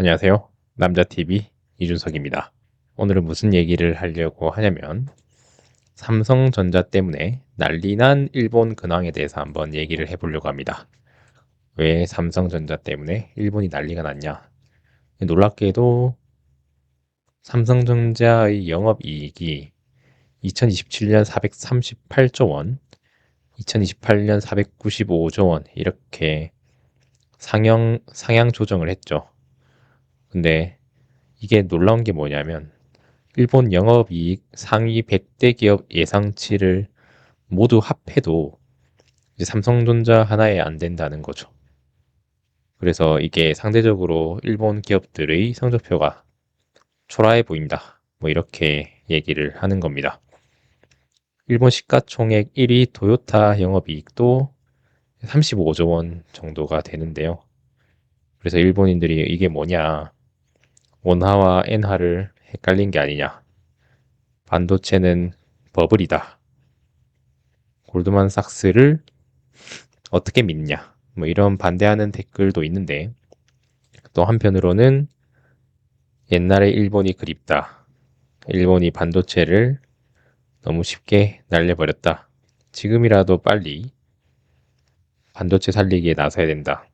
안녕하세요. 남자TV 이준석입니다. 오늘은 무슨 얘기를 하려고 하냐면 삼성전자 때문에 난리난 일본 근황에 대해서 한번 얘기를 해보려고 합니다. 왜 삼성전자 때문에 일본이 난리가 났냐? 놀랍게도 삼성전자의 영업이익이 2027년 438조 원, 2028년 495조 원 이렇게 상향 조정을 했죠. 근데 이게 놀라운 게 뭐냐면 일본 영업이익 상위 100대 기업 예상치를 모두 합해도 이제 삼성전자 하나에 안 된다는 거죠. 그래서 이게 상대적으로 일본 기업들의 성적표가 초라해 보인다. 뭐 이렇게 얘기를 하는 겁니다. 일본 시가총액 1위 토요타 영업이익도 35조 원 정도가 되는데요. 그래서 일본인들이 이게 뭐냐, 원화와 엔화를 헷갈린 게 아니냐, 반도체는 버블이다, 골드만삭스를 어떻게 믿냐, 뭐 이런 반대하는 댓글도 있는데, 또 한편으로는 옛날에 일본이 그립다, 일본이 반도체를 너무 쉽게 날려버렸다, 지금이라도 빨리 반도체 살리기에 나서야 된다,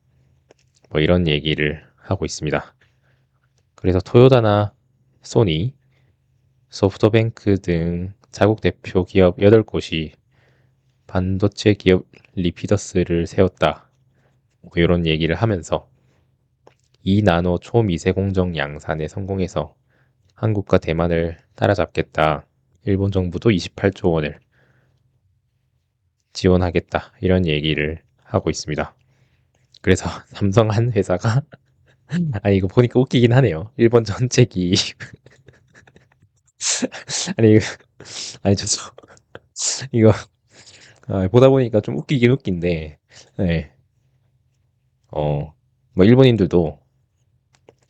뭐 이런 얘기를 하고 있습니다. 그래서 토요타나 소니, 소프트뱅크 등 자국 대표 기업 8곳이 반도체 기업 리피더스를 세웠다, 뭐 이런 얘기를 하면서 2나노 초미세 공정 양산에 성공해서 한국과 대만을 따라잡겠다, 일본 정부도 28조 원을 지원하겠다, 이런 얘기를 하고 있습니다. 그래서 삼성 한 회사가 아니 이거 보니까 웃기긴 하네요. 일본 전체 기입 아니 아니 이거 보다 보니까 좀 웃기긴 웃긴데, 네. 뭐 일본인들도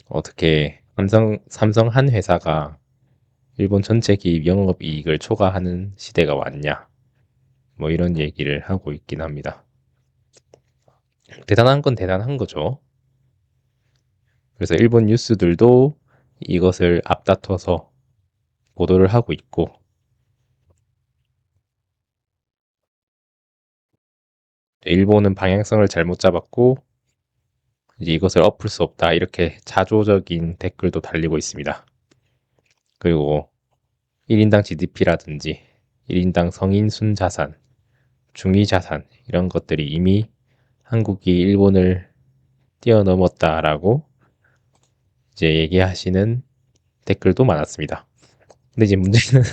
어떻게 삼성 한 회사가 일본 전체 기업 영업이익을 초과하는 시대가 왔냐, 뭐 이런 얘기를 하고 있긴 합니다. 대단한 건 대단한 거죠. 그래서 일본 뉴스들도 이것을 앞다퉈서 보도를 하고 있고, 일본은 방향성을 잘못 잡았고 이제 이것을 엎을 수 없다, 이렇게 자조적인 댓글도 달리고 있습니다. 그리고 1인당 GDP라든지 1인당 성인 순자산, 중위자산 이런 것들이 이미 한국이 일본을 뛰어넘었다라고 이제 얘기하시는 댓글도 많았습니다. 근데 이제 문제는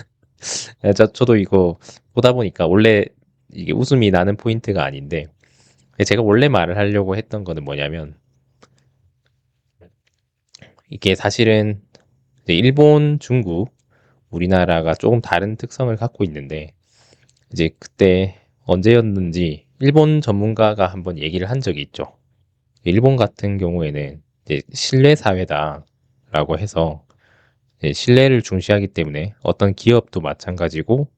저도 이거 보다 보니까 원래 이게 웃음이 나는 포인트가 아닌데, 제가 원래 말을 하려고 했던 거는 뭐냐면, 이게 사실은 이제 일본, 중국, 우리나라가 조금 다른 특성을 갖고 있는데, 이제 그때 언제였는지 일본 전문가가 한번 얘기를 한 적이 있죠. 일본 같은 경우에는 이제 신뢰 사회다라고 해서 이제 신뢰를 중시하기 때문에 어떤 기업도 마찬가지고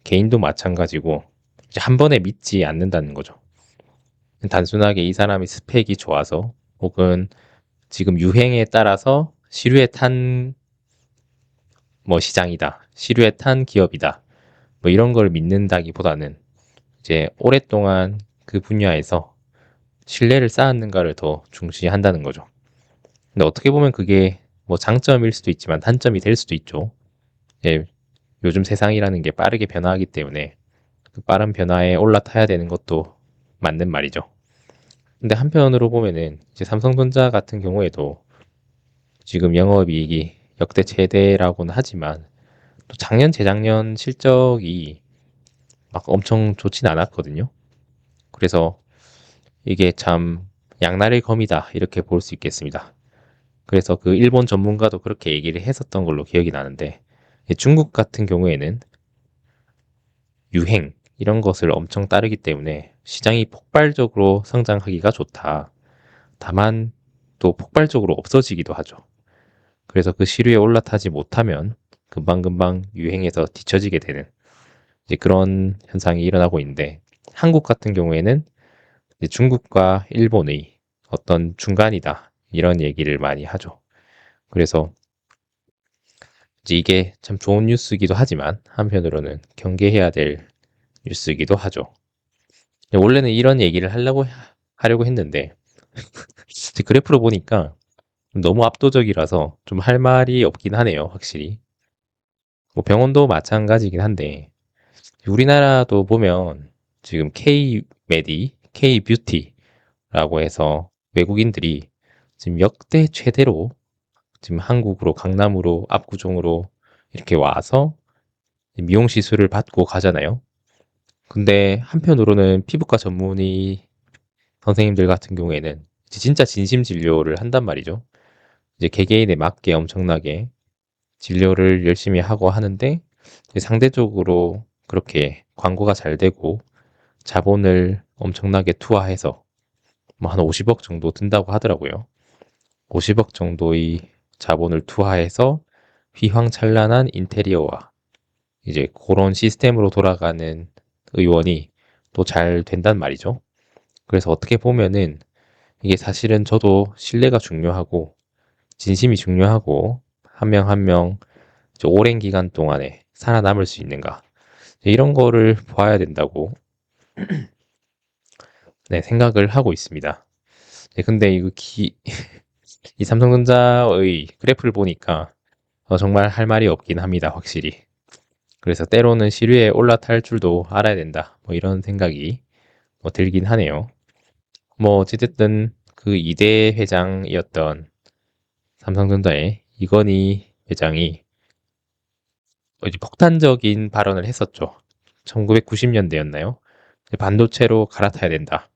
개인도 마찬가지고 이제 한 번에 믿지 않는다는 거죠. 단순하게 이 사람이 스펙이 좋아서 혹은 지금 유행에 따라서 시류에 탄 뭐 시장이다, 시류에 탄 기업이다, 뭐 이런 걸 믿는다기보다는 이제 오랫동안 그 분야에서 신뢰를 쌓았는가를 더 중시한다는 거죠. 근데 어떻게 보면 그게 뭐 장점일 수도 있지만 단점이 될 수도 있죠. 예, 요즘 세상이라는 게 빠르게 변화하기 때문에 그 빠른 변화에 올라타야 되는 것도 맞는 말이죠. 근데 한편으로 보면은 이제 삼성전자 같은 경우에도 지금 영업이익이 역대 최대라고는 하지만 또 작년 재작년 실적이 막 엄청 좋진 않았거든요. 그래서 이게 참 양날의 검이다, 이렇게 볼 수 있겠습니다. 그래서 그 일본 전문가도 그렇게 얘기를 했었던 걸로 기억이 나는데, 중국 같은 경우에는 유행 이런 것을 엄청 따르기 때문에 시장이 폭발적으로 성장하기가 좋다. 다만 또 폭발적으로 없어지기도 하죠. 그래서 그 시류에 올라타지 못하면 금방금방 유행에서 뒤처지게 되는 이제 그런 현상이 일어나고 있는데, 한국 같은 경우에는 이제 중국과 일본의 어떤 중간이다, 이런 얘기를 많이 하죠. 그래서 이제 이게 참 좋은 뉴스이기도 하지만 한편으로는 경계해야 될 뉴스이기도 하죠. 원래는 이런 얘기를 하려고 했는데 이제 그래프로 보니까 너무 압도적이라서 좀 할 말이 없긴 하네요, 확실히. 뭐 병원도 마찬가지긴 한데 우리나라도 보면 지금 K-메디, K-뷰티라고 해서 외국인들이 지금 역대 최대로 지금 한국으로 강남으로 압구정으로 이렇게 와서 미용 시술을 받고 가잖아요. 근데 한편으로는 피부과 전문의 선생님들 같은 경우에는 진짜 진심 진료를 한단 말이죠. 이제 개개인에 맞게 엄청나게 진료를 열심히 하고 하는데 상대적으로 그렇게 광고가 잘 되고 자본을 엄청나게 투하해서 뭐 한 50억 정도 든다고 하더라고요. 50억 정도의 자본을 투하해서 휘황찬란한 인테리어와 이제 그런 시스템으로 돌아가는 의원이 또 잘 된단 말이죠. 그래서 어떻게 보면은 이게 사실은 저도 신뢰가 중요하고 진심이 중요하고 한 명 한 명 오랜 기간 동안에 살아남을 수 있는가 이런 거를 봐야 된다고 네, 생각을 하고 있습니다. 네, 근데 이 삼성전자의 그래프를 보니까 정말 할 말이 없긴 합니다, 확실히. 그래서 때로는 시류에 올라탈 줄도 알아야 된다. 뭐 이런 생각이 뭐 들긴 하네요. 뭐 어찌됐든 그 2대 회장이었던 삼성전자의 이건희 회장이 이제 폭탄적인 발언을 했었죠. 1990년대였나요? 반도체로 갈아타야 된다.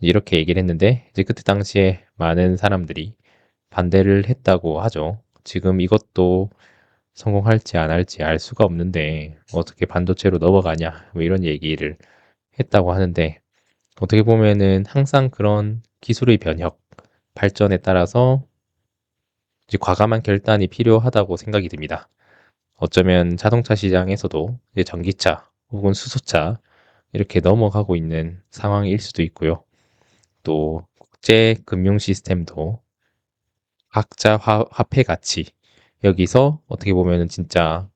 이렇게 얘기를 했는데 이제 그때 당시에 많은 사람들이 반대를 했다고 하죠. 지금 이것도 성공할지 안 할지 알 수가 없는데 어떻게 반도체로 넘어가냐 뭐 이런 얘기를 했다고 하는데 어떻게 보면은 항상 그런 기술의 변혁, 발전에 따라서 이제 과감한 결단이 필요하다고 생각이 듭니다. 어쩌면 자동차 시장에서도 이제 전기차 혹은 수소차 이렇게 넘어가고 있는 상황일 수도 있고요. 또 국제 금융 시스템도 각자 화폐 가치 여기서 어떻게 보면은 진짜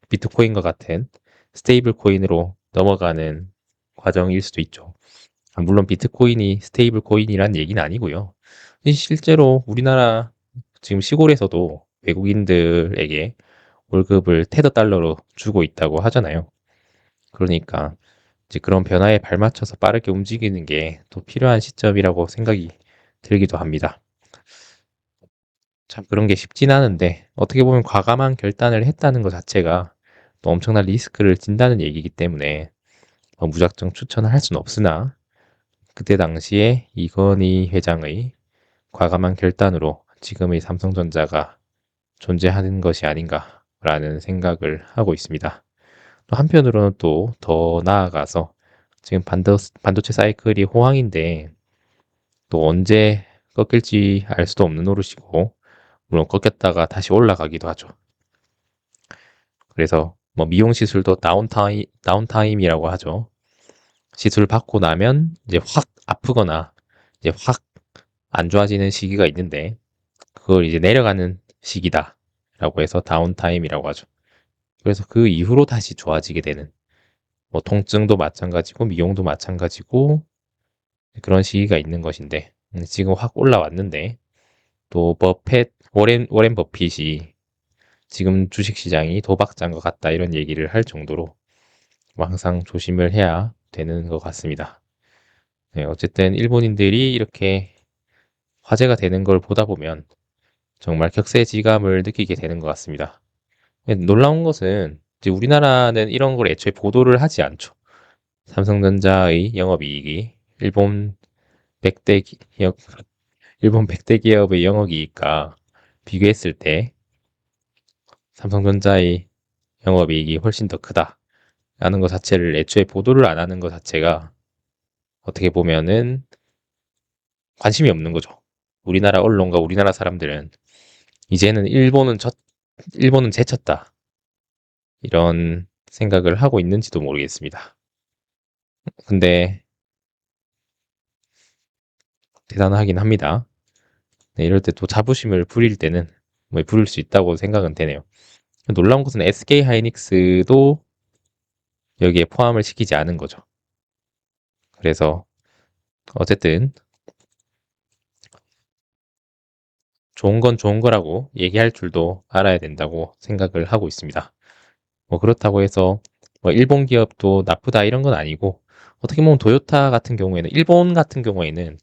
비트코인과 같은 스테이블 코인으로 넘어가는 과정일 수도 있죠. 물론 비트코인이 스테이블 코인이란 얘기는 아니고요. 실제로 우리나라 지금 시골에서도 외국인들에게 월급을 테더 달러로 주고 있다고 하잖아요. 그러니까 이제 그런 변화에 발맞춰서 빠르게 움직이는 게 또 필요한 시점이라고 생각이 들기도 합니다. 참 그런 게 쉽진 않은데 어떻게 보면 과감한 결단을 했다는 것 자체가 또 엄청난 리스크를 진다는 얘기이기 때문에 무작정 추천을 할 수는 없으나 그때 당시에 이건희 회장의 과감한 결단으로 지금의 삼성전자가 존재하는 것이 아닌가라는 생각을 하고 있습니다. 또 한편으로는 또 더 나아가서 지금 반도체 사이클이 호황인데 또 언제 꺾일지 알 수도 없는 노릇이고 물론 꺾였다가 다시 올라가기도 하죠. 그래서 뭐 미용 시술도 다운타임이라고 하죠. 시술 받고 나면 이제 확 아프거나 이제 확 안 좋아지는 시기가 있는데 그걸 이제 내려가는 시기다라고 해서 다운타임이라고 하죠. 그래서 그 이후로 다시 좋아지게 되는 뭐 통증도 마찬가지고 미용도 마찬가지고 그런 시기가 있는 것인데 지금 확 올라왔는데 또 워렌 버핏이 지금 주식시장이 도박장 것 같다 이런 얘기를 할 정도로 뭐 항상 조심을 해야 되는 것 같습니다. 네, 어쨌든 일본인들이 이렇게 화제가 되는 걸 보다 보면 정말 격세지감을 느끼게 되는 것 같습니다. 놀라운 것은 이제 우리나라는 이런 걸 애초에 보도를 하지 않죠. 삼성전자의 영업이익이 백대 기업, 일본 100대 기업의 영업이익과 비교했을 때 삼성전자의 영업이익이 훨씬 더 크다라는 것 자체를 애초에 보도를 안 하는 것 자체가 어떻게 보면은 관심이 없는 거죠. 우리나라 언론과 우리나라 사람들은 이제는 일본은 제쳤다. 이런 생각을 하고 있는지도 모르겠습니다. 근데 대단하긴 합니다. 네, 이럴 때 또 자부심을 부릴 때는 뭐 부를 수 있다고 생각은 되네요. 놀라운 것은 SK 하이닉스도 여기에 포함을 시키지 않은 거죠. 그래서 어쨌든 좋은 건 좋은 거라고 얘기할 줄도 알아야 된다고 생각을 하고 있습니다. 뭐 그렇다고 해서 뭐 일본 기업도 나쁘다 이런 건 아니고, 어떻게 보면 토요타 같은 경우에는, 일본 같은 경우에는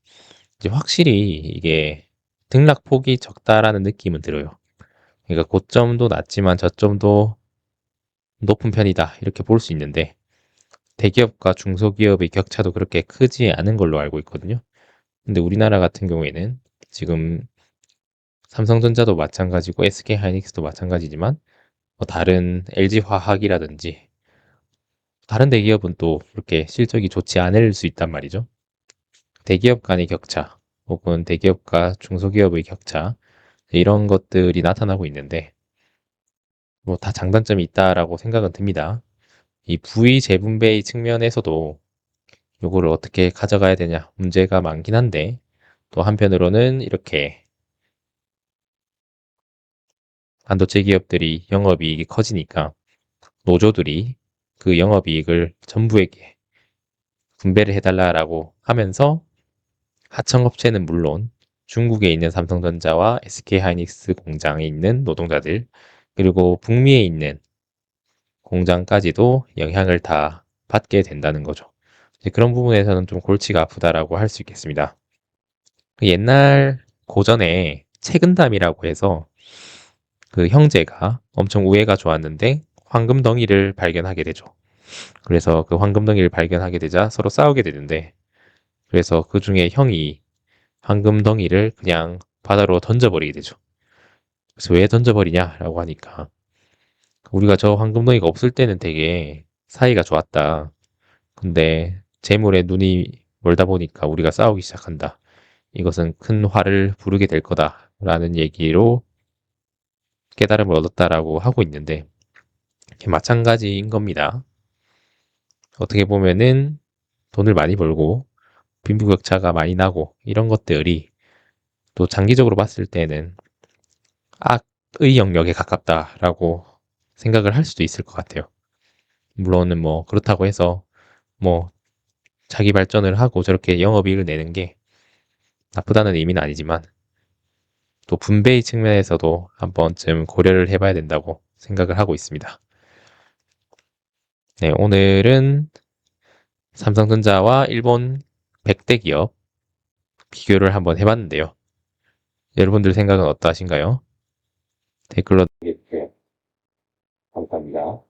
이제 확실히 이게 등락폭이 적다라는 느낌은 들어요. 그러니까 고점도 낮지만 저점도 높은 편이다 이렇게 볼 수 있는데, 대기업과 중소기업의 격차도 그렇게 크지 않은 걸로 알고 있거든요. 근데 우리나라 같은 경우에는 지금 삼성전자도 마찬가지고 SK 하이닉스도 마찬가지지만, 뭐 다른 LG화학이라든지 다른 대기업은 또 그렇게 실적이 좋지 않을 수 있단 말이죠. 대기업 간의 격차 혹은 대기업과 중소기업의 격차, 이런 것들이 나타나고 있는데, 뭐 다 장단점이 있다라고 생각은 듭니다. 이 부의 재분배의 측면에서도 요거를 어떻게 가져가야 되냐 문제가 많긴 한데, 또 한편으로는 이렇게 반도체 기업들이 영업이익이 커지니까 노조들이 그 영업이익을 전부에게 분배를 해달라라고 하면서, 하청업체는 물론 중국에 있는 삼성전자와 SK하이닉스 공장에 있는 노동자들, 그리고 북미에 있는 공장까지도 영향을 다 받게 된다는 거죠. 이제 그런 부분에서는 좀 골치가 아프다라고 할 수 있겠습니다. 옛날 고전에 책은담이라고 해서 그 형제가 엄청 우애가 좋았는데 황금덩이를 발견하게 되죠. 그래서 그 황금덩이를 발견하게 되자 서로 싸우게 되는데, 그래서 그 중에 형이 황금덩이를 그냥 바다로 던져버리게 되죠. 그래서 왜 던져버리냐라고 하니까, 우리가 저 황금덩이가 없을 때는 되게 사이가 좋았다. 근데 재물에 눈이 멀다 보니까 우리가 싸우기 시작한다. 이것은 큰 화를 부르게 될 거다라는 얘기로 깨달음을 얻었다라고 하고 있는데, 마찬가지인 겁니다. 어떻게 보면은 돈을 많이 벌고 빈부격차가 많이 나고 이런 것들이 또 장기적으로 봤을 때는 악의 영역에 가깝다라고 생각을 할 수도 있을 것 같아요. 물론은 뭐 그렇다고 해서 뭐 자기 발전을 하고 저렇게 영업이익을 내는 게 나쁘다는 의미는 아니지만, 또 분배의 측면에서도 한 번쯤 고려를 해봐야 된다고 생각을 하고 있습니다. 네, 오늘은 삼성전자와 일본 100대 기업 비교를 한번 해봤는데요. 여러분들 생각은 어떠하신가요? 댓글로 남겨주세요. 감사합니다.